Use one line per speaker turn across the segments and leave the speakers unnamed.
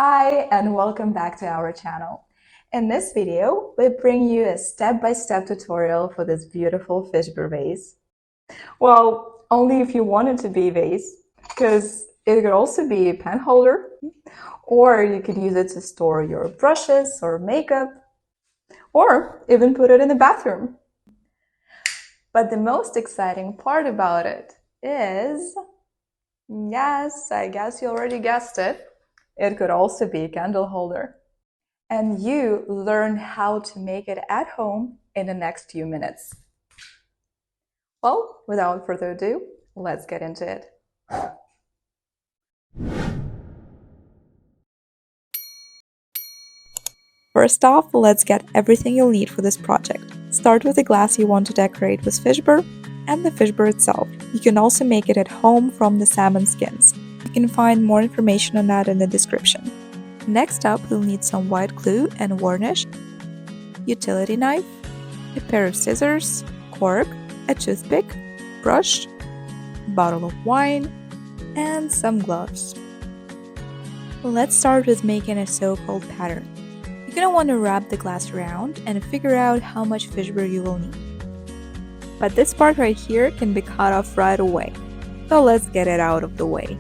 Hi and welcome back to our channel. In this video, we bring you a step-by-step tutorial for this beautiful fishbowl vase. Well, only if you want it to be a vase, because it could also be a pen holder, or you could use it to store your brushes or makeup, or even put it in the bathroom. But the most exciting part about it is, yes, I guess you already guessed it, it could also be a candle holder. And you learn how to make it at home in the next few minutes. Well, without further ado, let's get into it. First off, let's get everything you'll need for this project. Start with the glass you want to decorate with fishbowl and the fishbowl itself. You can also make it at home from the salmon skins. You can find more information on that in the description. Next up, you'll need some white glue and varnish, utility knife, a pair of scissors, cork, a toothpick, brush, bottle of wine, and some gloves. Let's start with making a so-called pattern. You're gonna want to wrap the glass around and figure out how much fishbowl you will need. But this part right here can be cut off right away, so let's get it out of the way.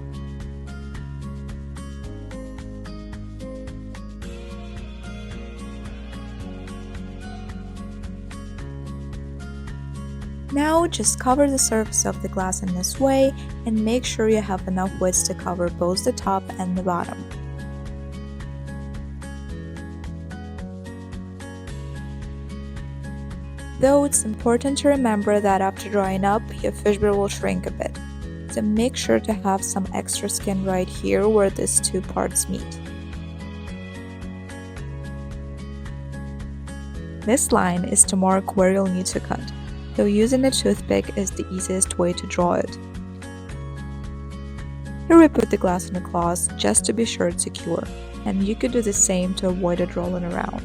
Now just cover the surface of the glass in this way and make sure you have enough width to cover both the top and the bottom. Though it's important to remember that after drying up, your fishbowl will shrink a bit, so make sure to have some extra skin right here where these two parts meet. This line is to mark where you'll need to cut, though using a toothpick is the easiest way to draw it. Here we put the glass in a cloth just to be sure it's secure, and you could do the same to avoid it rolling around.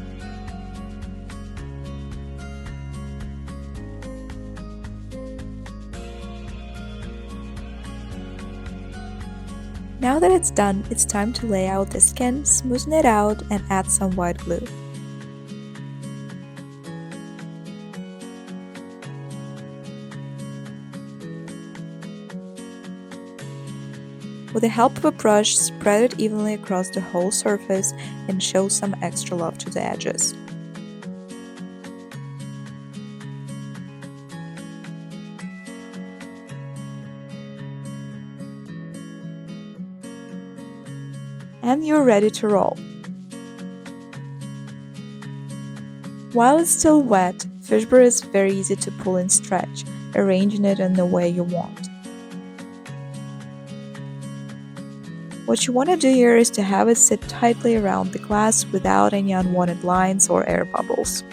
Now that it's done, it's time to lay out the skin, smoothen it out, and add some white glue. With the help of a brush, spread it evenly across the whole surface and show some extra love to the edges. And you're ready to roll. While it's still wet, fishbowl is very easy to pull and stretch, arranging it in the way you want. What you want to do here is to have it sit tightly around the glass without any unwanted lines or air bubbles.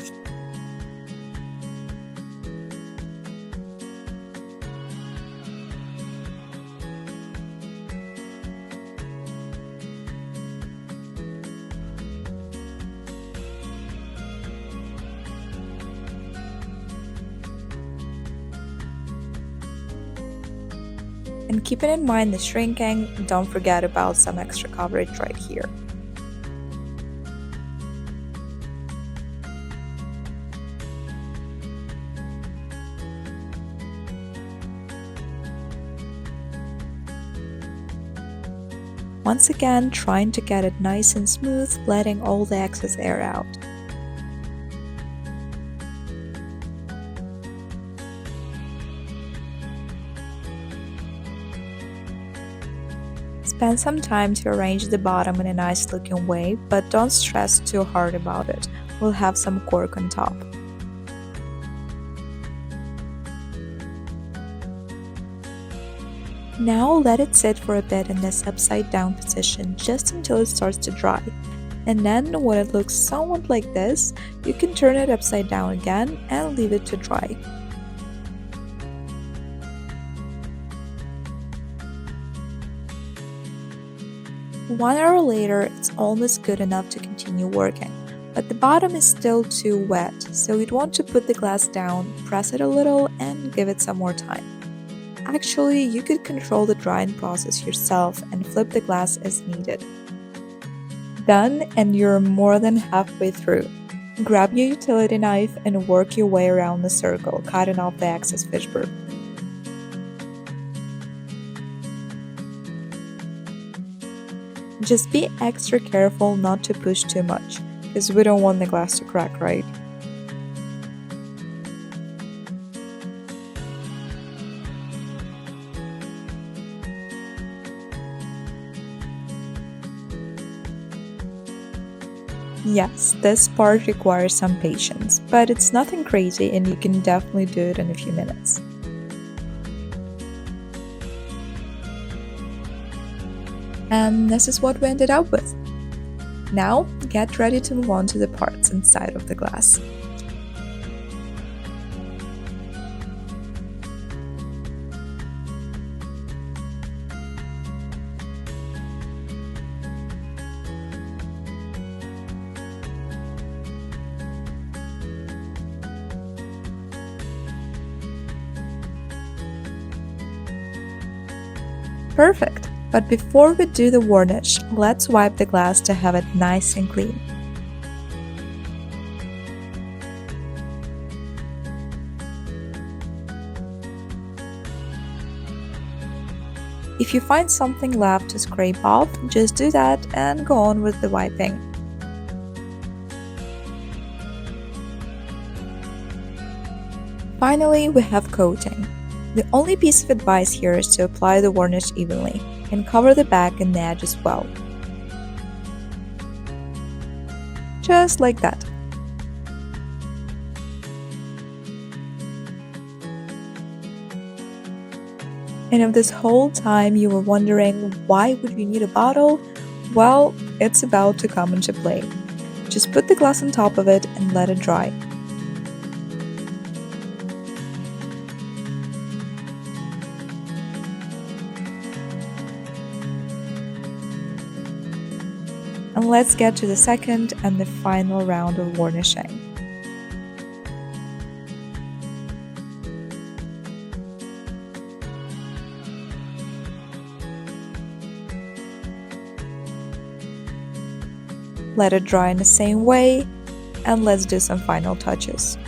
And keeping in mind the shrinking, don't forget about some extra coverage right here. Once again, trying to get it nice and smooth, letting all the excess air out. Spend some time to arrange the bottom in a nice looking way, but don't stress too hard about it. We'll have some cork on top. Now let it sit for a bit in this upside down position just until it starts to dry. And then when it looks somewhat like this, you can turn it upside down again and leave it to dry. One hour later, it's almost good enough to continue working, but the bottom is still too wet, so you'd want to put the glass down, press it a little, and give it some more time. Actually, you could control the drying process yourself and flip the glass as needed. Done, and you're more than halfway through. Grab your utility knife and work your way around the circle, cutting off the excess fishburg. Just be extra careful not to push too much, because we don't want the glass to crack, right? Yes, this part requires some patience, but it's nothing crazy and you can definitely do it in a few minutes. And this is what we ended up with. Now, get ready to move on to the parts inside of the glass. Perfect! But before we do the varnish, let's wipe the glass to have it nice and clean. If you find something left to scrape off, just do that and go on with the wiping. Finally, we have coating. The only piece of advice here is to apply the varnish evenly and cover the back and the edge as well. Just like that. And if this whole time you were wondering why would you need a bottle, well, it's about to come into play. Just put the glass on top of it and let it dry. And let's get to the second and the final round of varnishing. Let it dry in the same way, and let's do some final touches.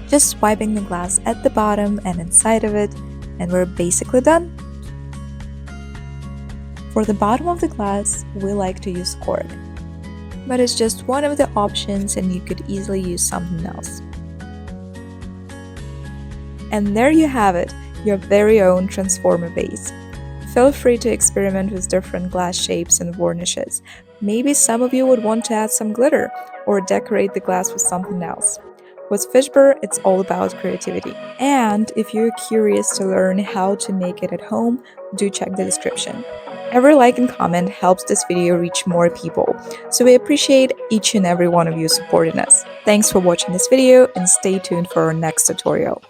Just wiping the glass at the bottom and inside of it, and we're basically done. For the bottom of the glass, we like to use cork, but it's just one of the options and you could easily use something else. And there you have it, your very own transformer vase. Feel free to experiment with different glass shapes and varnishes. Maybe some of you would want to add some glitter or decorate the glass with something else. With Fishburr, it's all about creativity. And if you're curious to learn how to make it at home, do check the description. Every like and comment helps this video reach more people, so we appreciate each and every one of you supporting us. Thanks for watching this video and stay tuned for our next tutorial.